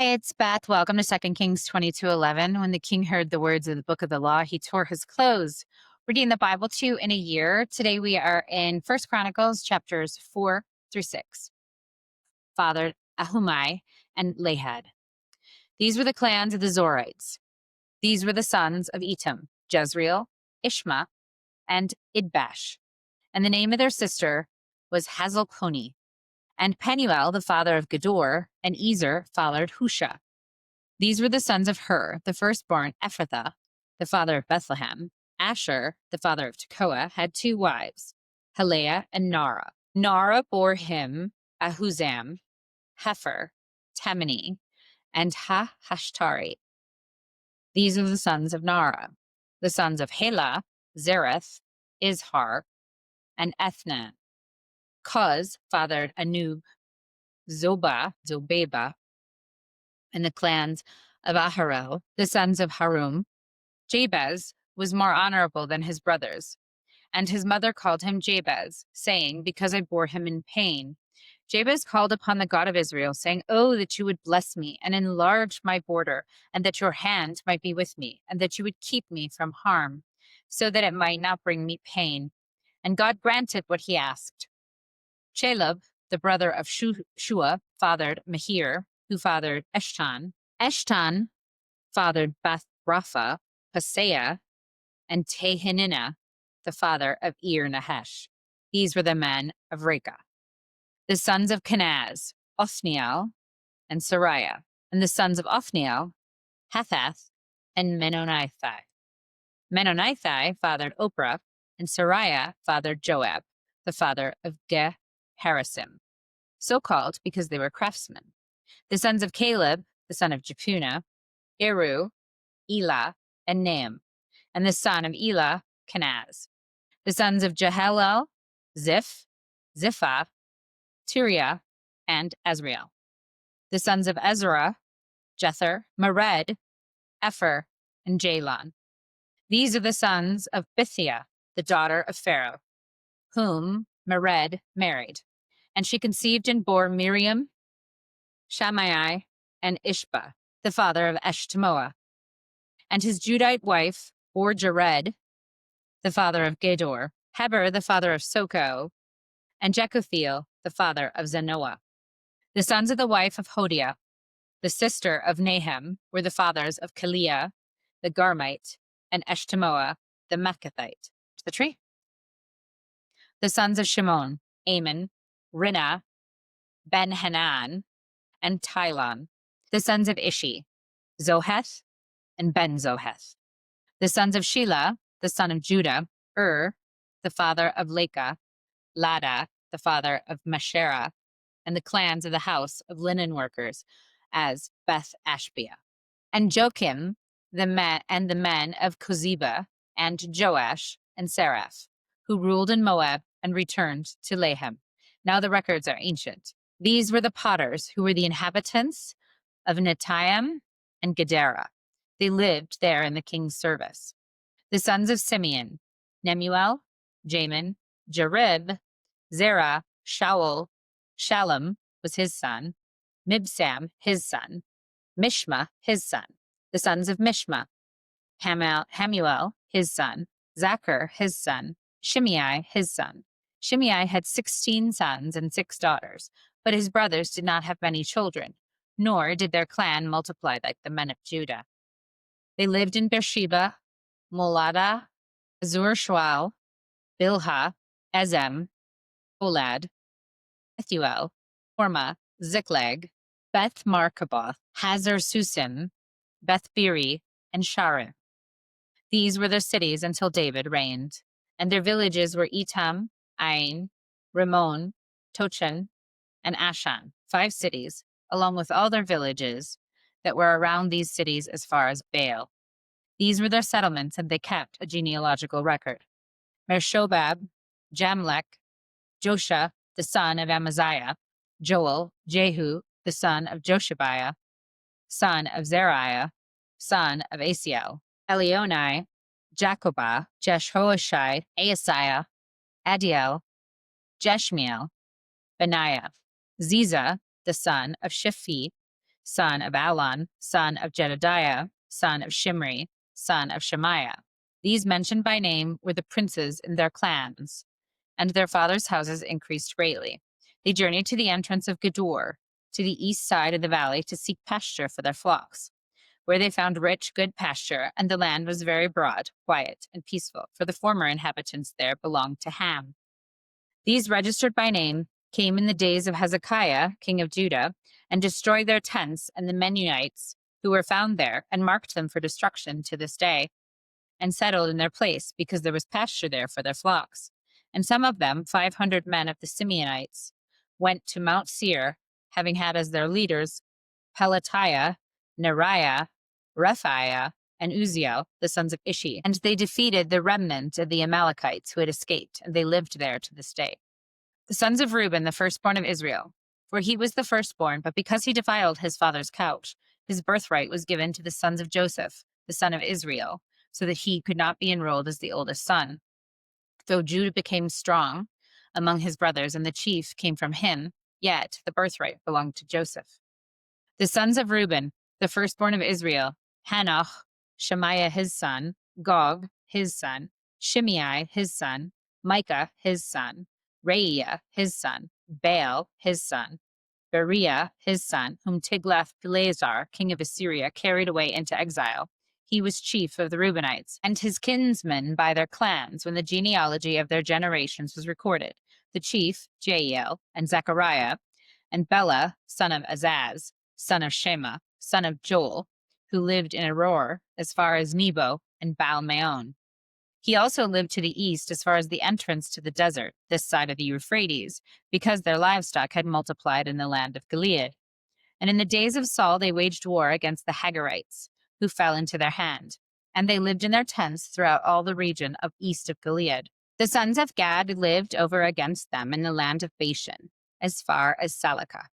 Hey, it's Beth. Welcome to 2 Kings 22:11. When the king heard the words of the book of the law, he tore his clothes. Reading the Bible to you in a year. Today we are in 1 Chronicles chapters 4 through 6. Fathered Ahumai and Lahad. These were the clans of the Zorites. These were the sons of Etam, Jezreel, Ishma, and Idbash. And the name of their sister was Hazelponi. And Penuel, the father of Gedor, and Ezer fathered Husha. These were the sons of Hur, the firstborn Ephrathah, the father of Bethlehem. Asher, the father of Tekoa, had two wives, Heleah and Nara. Nara bore him Ahuzam, Hefer, Temeni, and Ha-Hashtari. These are the sons of Nara. The sons of Helah, Zereth, Izhar, and Ethnan. Cuz fathered Anub, Zobeba, and the clans of Aharel, the sons of Harum. Jabez was more honorable than his brothers, and his mother called him Jabez, saying, because I bore him in pain. Jabez called upon the God of Israel, saying, Oh, that you would bless me and enlarge my border, and that your hand might be with me, and that you would keep me from harm, so that it might not bring me pain. And God granted what he asked. Chalub, the brother of Shua, fathered Mahir, who fathered Eshtan. Eshtan fathered Beth Rapha, Paseah, and Tehinnah, the father of Ir-Nahash. These were the men of Rekah. The sons of Kenaz, Othniel, and Sariah. And the sons of Othniel, Hathath, and Menonithai. Menonithai fathered Oprah, and Sariah fathered Joab, the father of Ge-Harasim, so called because they were craftsmen. The sons of Caleb, the son of Jephunneh, Eru, Elah, and Naam, and the son of Elah, Kenaz. The sons of Jehalel, Ziphah, Tiriah, and Azrael. The sons of Ezra, Jether, Mered, Epher, and Jalon. These are the sons of Bithiah, the daughter of Pharaoh, whom Mered married. And she conceived and bore Miriam, Shammai, and Ishba, the father of Eshtemoa. And his Judite wife bore Jared, the father of Gedor, Heber, the father of Soko, and Jekuthiel, the father of Zanoah. The sons of the wife of Hodiah, the sister of Nahem, were the fathers of Kaliah, the Garmite, and Eshtemoa, the Mekathite. The tree. The sons of Shimon, Ammon, Rinnah, Ben-Hanan, and Tylon. The sons of Ishi, Zoheth, and Ben-Zoheth. The sons of Shelah, the son of Judah, the father of Lekah, Lada, the father of Mesherah, and the clans of the house of linen workers as Beth Ashbea. And Joachim, the men of Kozeba, and Joash, and Seraph, who ruled in Moab and returned to Lahem. Now the records are ancient. These were the potters who were the inhabitants of Netaim and Gedera. They lived there in the king's service. The sons of Simeon, Nemuel, Jamin, Jarib, Zerah, Shaul, Shalom was his son, Mibsam his son, Mishma his son. The sons of Mishma, Hamuel his son, Zachar his son, Shimei his son. Shimei had 16 sons and 6 daughters, but his brothers did not have many children, nor did their clan multiply like the men of Judah. They lived in Beersheba, Molada, Azur-Shual, Bilhah, Ezem, Olad, Bethuel, Hormah, Ziklag, Beth Markaboth, Hazar Susim, Beth Biri, and Sharim. These were their cities until David reigned, and their villages were Etam, Ain, Rimmon, Tochan, and Ashan, 5 cities, along with all their villages that were around these cities as far as Baal. These were their settlements, and they kept a genealogical record. Mershobab, Jamlech, Josha, the son of Amaziah, Joel, Jehu, the son of Joshabiah, son of Zeriah, son of Asiel, Elionai, Jacobah, Jeshoashai, Asaiah, Adiel, Jeshmiel, Benaiah, Ziza, the son of Shiphi, son of Alon, son of Jedediah, son of Shimri, son of Shemaiah. These mentioned by name were the princes in their clans, and their fathers' houses increased greatly. They journeyed to the entrance of Gedor, to the east side of the valley, to seek pasture for their flocks, where they found rich, good pasture, and the land was very broad, quiet, and peaceful, for the former inhabitants there belonged to Ham. These, registered by name, came in the days of Hezekiah, king of Judah, and destroyed their tents and the Mennonites who were found there, and marked them for destruction to this day, and settled in their place, because there was pasture there for their flocks. And some of them, 500 men of the Simeonites, went to Mount Seir, having had as their leaders Pelatiah, Neriah, Rephaiah, and Uzziel, the sons of Ishi. And they defeated the remnant of the Amalekites who had escaped, and they lived there to this day. The sons of Reuben, the firstborn of Israel, for he was the firstborn, but because he defiled his father's couch, his birthright was given to the sons of Joseph, the son of Israel, so that he could not be enrolled as the oldest son. Though Judah became strong among his brothers, and the chief came from him, yet the birthright belonged to Joseph. The sons of Reuben, the firstborn of Israel, Hanoch, Shemaiah his son, Gog his son, Shimei his son, Micah his son, Reiah his son, Baal his son, Beriah his son, whom Tiglath-Pileser, king of Assyria, carried away into exile. He was chief of the Reubenites, and his kinsmen by their clans, when the genealogy of their generations was recorded. The chief, Jael, and Zechariah, and Bela, son of Azaz, son of Shema, son of Joel, who lived in Aror as far as Nebo and Baal-Meon. He also lived to the east as far as the entrance to the desert, this side of the Euphrates, because their livestock had multiplied in the land of Gilead. And in the days of Saul they waged war against the Hagarites, who fell into their hand, and they lived in their tents throughout all the region of east of Gilead. The sons of Gad lived over against them in the land of Bashan, as far as Salakah.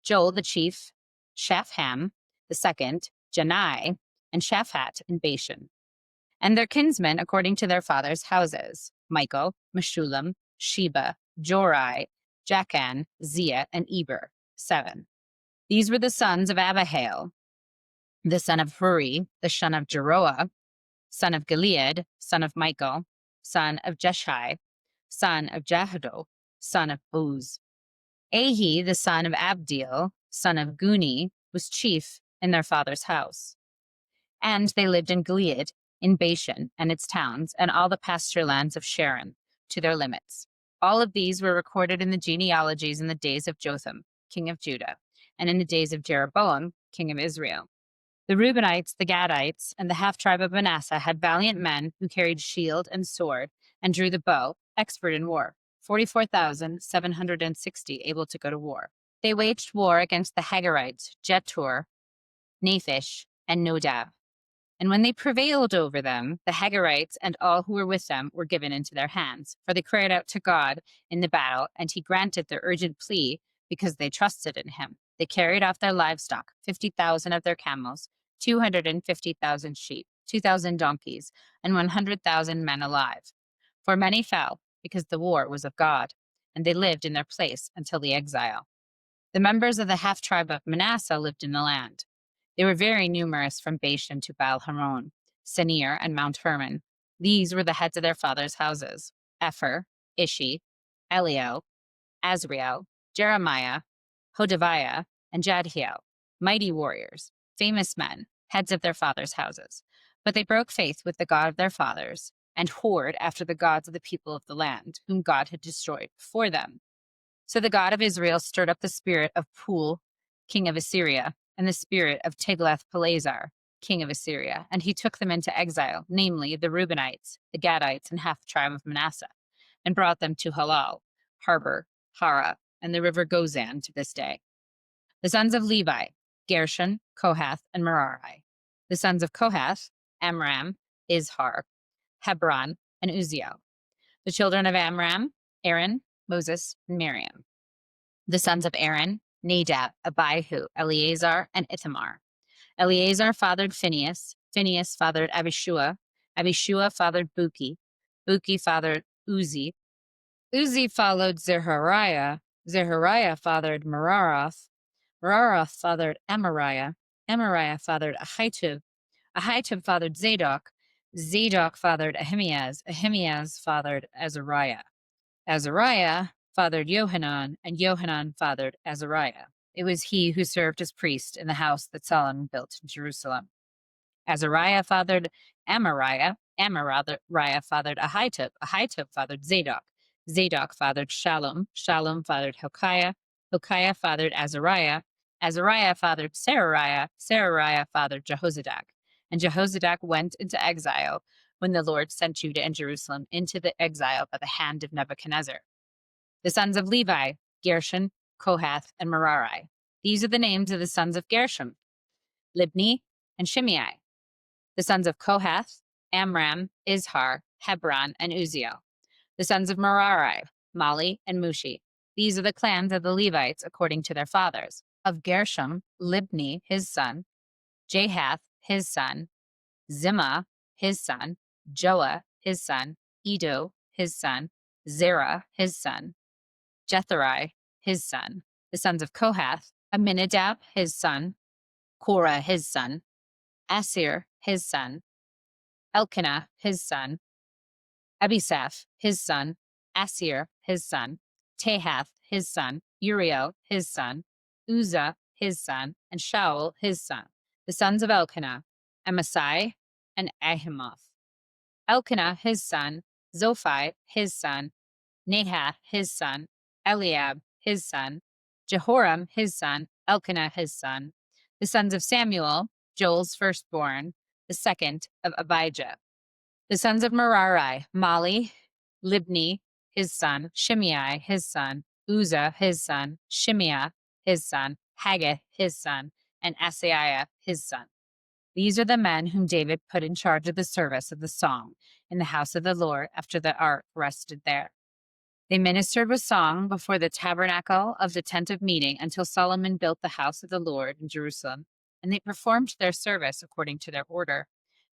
Joel the chief, Shapham the second, Janai, and Shaphat in Bashan. And their kinsmen according to their fathers' houses, Michael, Meshullam, Sheba, Jorai, Jachan, Zia, and Eber, 7. These were the sons of Abihail, the son of Huri, the son of Jeroah, son of Gilead, son of Michael, son of Jeshai, son of Jahdo, son of Buz. Ahi, the son of Abdiel, son of Guni, was chief in their father's house. And they lived in Gilead, in Bashan and its towns, and all the pasture lands of Sharon, to their limits. All of these were recorded in the genealogies in the days of Jotham, king of Judah, and in the days of Jeroboam, king of Israel. The Reubenites, the Gadites, and the half-tribe of Manasseh had valiant men who carried shield and sword and drew the bow, expert in war, 44,760 able to go to war. They waged war against the Hagarites, Jetur, Naphish, and Nodab. And when they prevailed over them, the Hagarites and all who were with them were given into their hands, for they cried out to God in the battle, and he granted their urgent plea because they trusted in him. They carried off their livestock, 50,000 of their camels, 250,000 sheep, 2,000 donkeys, and 100,000 men alive. For many fell, because the war was of God, and they lived in their place until the exile. The members of the half-tribe of Manasseh lived in the land. They were very numerous from Bashan to Baal-Hamon, Senir, and Mount Hermon. These were the heads of their fathers' houses: Epher, Ishi, Eliel, Azriel, Jeremiah, Hodaviah, and Jadhiel, mighty warriors, famous men, heads of their fathers' houses. But they broke faith with the God of their fathers, and whored after the gods of the people of the land, whom God had destroyed before them. So the God of Israel stirred up the spirit of Pul, king of Assyria, and the spirit of Tiglath-Pileser, king of Assyria, and he took them into exile, namely the Reubenites, the Gadites, and half the tribe of Manasseh, and brought them to Halal, Harbor, Hara, and the river Gozan to this day. The sons of Levi, Gershon, Kohath, and Merari. The sons of Kohath, Amram, Izhar, Hebron, and Uzziel. The children of Amram, Aaron, Moses, and Miriam. The sons of Aaron, Nadab, Abihu, Eleazar, and Ithamar. Eleazar fathered Phinehas. Phinehas fathered Abishua. Abishua fathered Buki. Buki fathered Uzi. Uzi followed Zechariah. Zechariah fathered Meraroth. Merari fathered Amariah. Amariah fathered Ahitub. Ahitub fathered Zadok. Zadok fathered Ahimaaz. Ahimaaz fathered Azariah. Azariah fathered Johanan, and Johanan fathered Azariah. It was he who served as priest in the house that Solomon built in Jerusalem. Azariah fathered Amariah. Amariah fathered Ahitub. Ahitub fathered Zadok. Zadok fathered Shallum. Shallum fathered Hilkiah. Hilkiah fathered Azariah. Azariah fathered Serariah. Serariah fathered Jehozadak. And Jehozadak went into exile when the Lord sent Judah and Jerusalem into the exile by the hand of Nebuchadnezzar. The sons of Levi, Gershon, Kohath, and Merari. These are the names of the sons of Gershon, Libni, and Shimei. The sons of Kohath, Amram, Izhar, Hebron, and Uziel. The sons of Merari, Mali, and Mushi. These are the clans of the Levites according to their fathers. Of Gershom, Libni, his son, Jahath, his son, Zimmah, his son, Joah, his son, Edo, his son, Zerah, his son, Jetheri, his son. The sons of Kohath, Aminadab, his son, Korah, his son, Asir, his son, Elkanah, his son, Abisaph, his son, Asir, his son, Tahath, his son, Uriel, his son, Uzzah, his son, and Shaul, his son. The sons of Elkanah, Amasai, and Ahimoth. Elkanah, his son, Zophai, his son, Nahath, his son, Eliab, his son, Jehoram, his son, Elkanah, his son. The sons of Samuel, Joel's firstborn, the second of Abijah. The sons of Merari, Mali, Libni, his son, Shimei, his son, Uzzah, his son, Shimea, his son, Haggith, his son, and Asaiah, his son. These are the men whom David put in charge of the service of the song in the house of the Lord after the ark rested there. They ministered with song before the tabernacle of the tent of meeting until Solomon built the house of the Lord in Jerusalem, and they performed their service according to their order.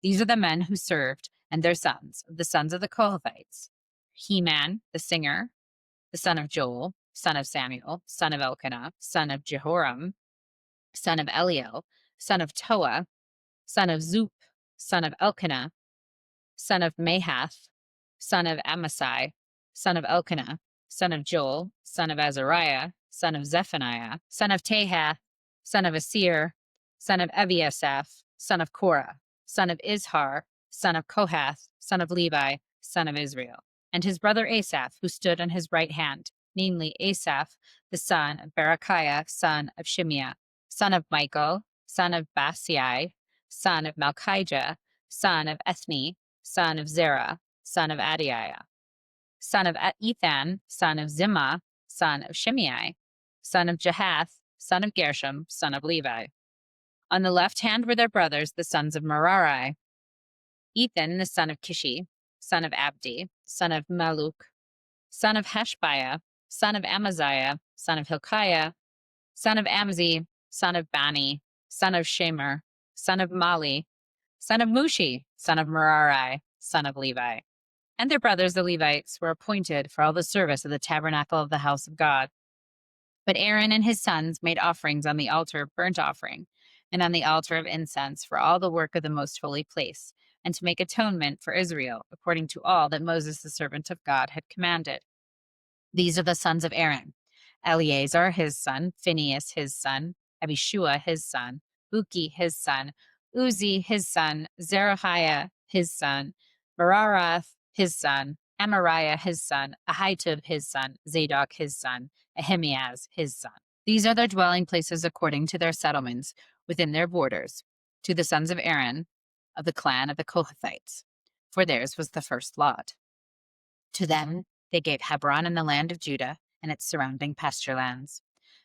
These are the men who served and their sons, the sons of the Kohathites: Heman, the singer, the son of Joel, son of Samuel, son of Elkanah, son of Jehoram, son of Eliel, son of Toah, son of Zup, son of Elkanah, son of Mahath, son of Amasai, son of Elkanah, son of Joel, son of Azariah, son of Zephaniah, son of Tahath, son of Asir, son of Ebiasaph, son of Korah, son of Izhar, son of Kohath, son of Levi, son of Israel, and his brother Asaph, who stood on his right hand, namely Asaph, the son of Berechiah, son of Shimeah, son of Michael, son of Basai, son of Malchijah, son of Ethni, son of Zerah, son of Adiah, son of Ethan, son of Zimmah, son of Shimei, son of Jahath, son of Gershom, son of Levi. On the left hand were their brothers, the sons of Merari: Ethan, the son of Kishi, son of Abdi, son of Maluk, son of Hashbiah, son of Amaziah, son of Hilkiah, son of Amzi, son of Bani, son of Shemer, son of Mali, son of Mushi, son of Merari, son of Levi. And their brothers, the Levites, were appointed for all the service of the tabernacle of the house of God. But Aaron and his sons made offerings on the altar of burnt offering and on the altar of incense for all the work of the most holy place, and to make atonement for Israel, according to all that Moses, the servant of God, had commanded. These are the sons of Aaron: Eleazar, his son, Phinehas, his son, Abishua, his son, Buki, his son, Uzi, his son, Zerahiah, his son, Merarath, his son, Amariah, his son, Ahitub, his son, Zadok, his son, Ahimaaz, his son. These are their dwelling places according to their settlements within their borders, to the sons of Aaron of the clan of the Kohathites, for theirs was the first lot. To them they gave Hebron and the land of Judah and its surrounding pasture lands.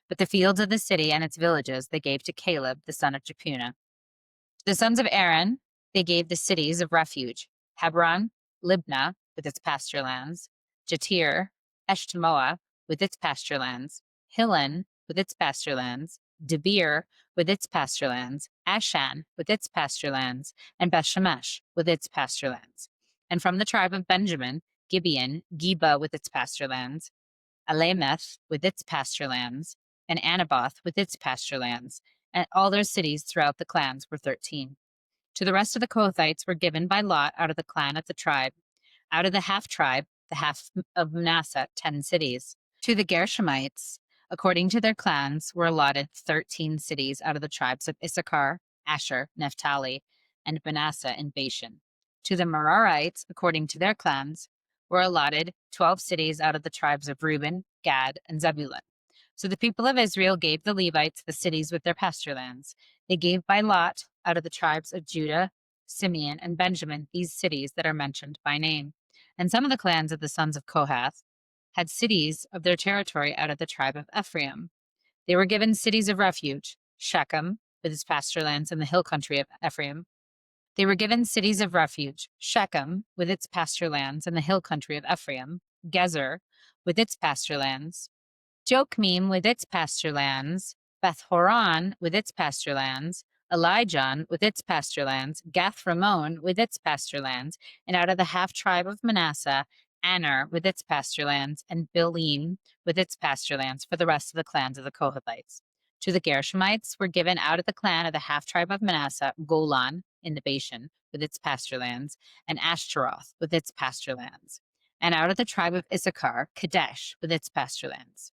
But the fields of the city and its villages they gave to Caleb, the son of Jephunneh. To the sons of Aaron they gave the cities of refuge: Hebron, Libnah with its pasture lands, Jatir, Eshtemoa with its pasture lands, Hilen with its pasture lands, Debir with its pasture lands, Ashan with its pasture lands, and Bethshemesh with its pasture lands. And from the tribe of Benjamin, Gibeon, Geba with its pasture lands, Alameth with its pasture lands, and Anaboth with its pasture lands, and all their cities throughout the clans were 13. To the rest of the Kohathites were given by lot out of the clan of the tribe, out of the half tribe, the half of Manasseh, 10 cities. To the Gershonites, according to their clans, were allotted 13 cities out of the tribes of Issachar, Asher, Naphtali, and Manasseh in Bashan. To the Merarites, according to their clans, were allotted 12 cities out of the tribes of Reuben, Gad, and Zebulun. So the people of Israel gave the Levites the cities with their pasture lands. They gave by lot out of the tribes of Judah, Simeon, and Benjamin these cities that are mentioned by name. And some of the clans of the sons of Kohath had cities of their territory out of the tribe of Ephraim. They were given cities of refuge: Shechem, with its pasture lands in the hill country of Ephraim. They were given cities of refuge: Shechem, with its pasture lands in the hill country of Ephraim; Gezer, with its pasture lands; Jokmeam, with its pasture lands; Beth Horon, with its pasture lands; Elijon, with its pasture lands; Gath Ramon, with its pasture lands; and out of the half tribe of Manasseh, Aner, with its pasture lands; and Bilim, with its pasture lands, for the rest of the clans of the Kohathites. To the Gershonites were given out of the clan of the half tribe of Manasseh, Golan, in the Bashan, with its pasture lands, and Ashtaroth, with its pasture lands; and out of the tribe of Issachar, Kadesh, with its pasture lands;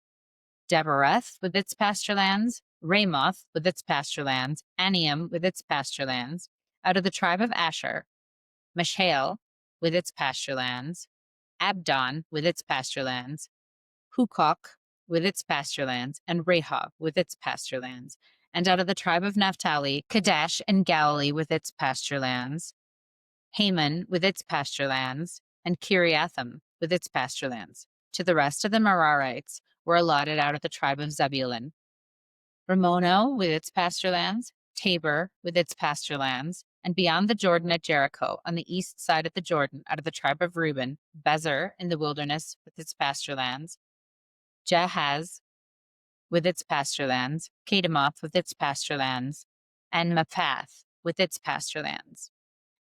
Debereth with its pasture lands, Ramoth with its pasture lands, Anium with its pasture lands; out of the tribe of Asher, Mishael with its pasture lands, Abdon with its pasture lands, Hukok with its pasture lands, and Rehob with its pasture lands; and out of the tribe of Naphtali, Kadesh and Galilee with its pasture lands, Haman with its pasture lands, and Kiriathim with its pasture lands. To the rest of the Merarites were allotted out of the tribe of Zebulun, Ramono with its pasture lands, Tabor with its pasture lands, and beyond the Jordan at Jericho, on the east side of the Jordan, out of the tribe of Reuben, Bezer in the wilderness with its pasture lands, Jahaz with its pasture lands, Kedemoth with its pasture lands, and Mephath with its pasture lands.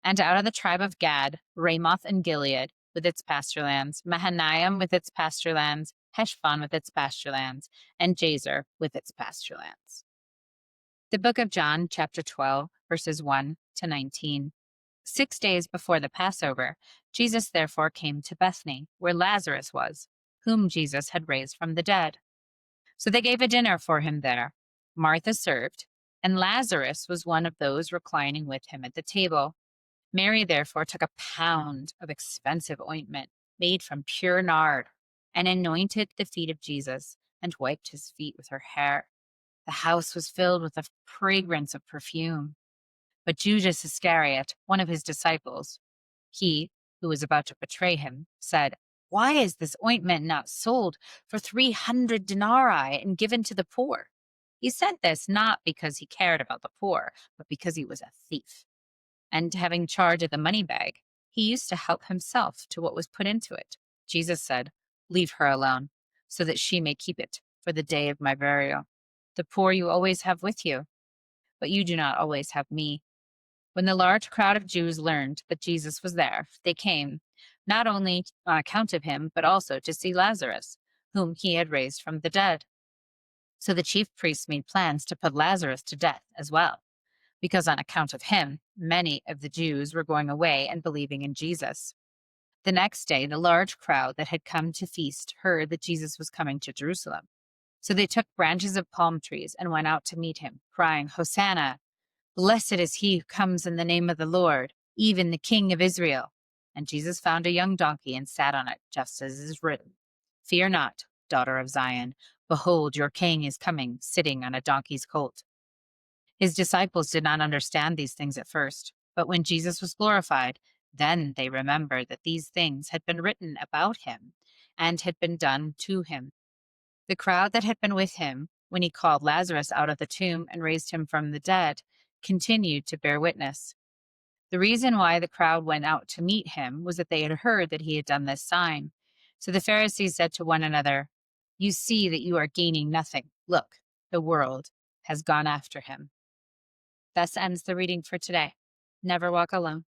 And out of the tribe of Gad, Ramoth and Gilead with its pasture lands, Mahanaim with its pasture lands, Heshbon with its pasture lands, and Jazer with its pasture lands. The book of John, chapter 12, verses 1 to 19. 6 days before the Passover, Jesus therefore came to Bethany, where Lazarus was, whom Jesus had raised from the dead. So they gave a dinner for him there. Martha served, and Lazarus was one of those reclining with him at the table. Mary therefore took a pound of expensive ointment made from pure nard, and anointed the feet of Jesus, and wiped his feet with her hair. The house was filled with the fragrance of perfume. But Judas Iscariot, one of his disciples, he who was about to betray him, said, "Why is this ointment not sold for 300 denarii and given to the poor?" He said this not because he cared about the poor, but because he was a thief. And having charge of the money bag, he used to help himself to what was put into it. Jesus said, "Leave her alone, so that she may keep it for the day of my burial. The poor you always have with you, but you do not always have me." When the large crowd of Jews learned that Jesus was there, they came, not only on account of him, but also to see Lazarus, whom he had raised from the dead. So the chief priests made plans to put Lazarus to death as well, because on account of him, many of the Jews were going away and believing in Jesus. The next day, the large crowd that had come to feast heard that Jesus was coming to Jerusalem. So they took branches of palm trees and went out to meet him, crying, "Hosanna! Blessed is he who comes in the name of the Lord, even the King of Israel." And Jesus found a young donkey and sat on it, just as is written, "Fear not, daughter of Zion. Behold, your king is coming, sitting on a donkey's colt." His disciples did not understand these things at first, but when Jesus was glorified, then they remembered that these things had been written about him and had been done to him. The crowd that had been with him when he called Lazarus out of the tomb and raised him from the dead continued to bear witness. The reason why the crowd went out to meet him was that they had heard that he had done this sign. So the Pharisees said to one another, "You see that you are gaining nothing. Look, the world has gone after him." Thus ends the reading for today. Never walk alone.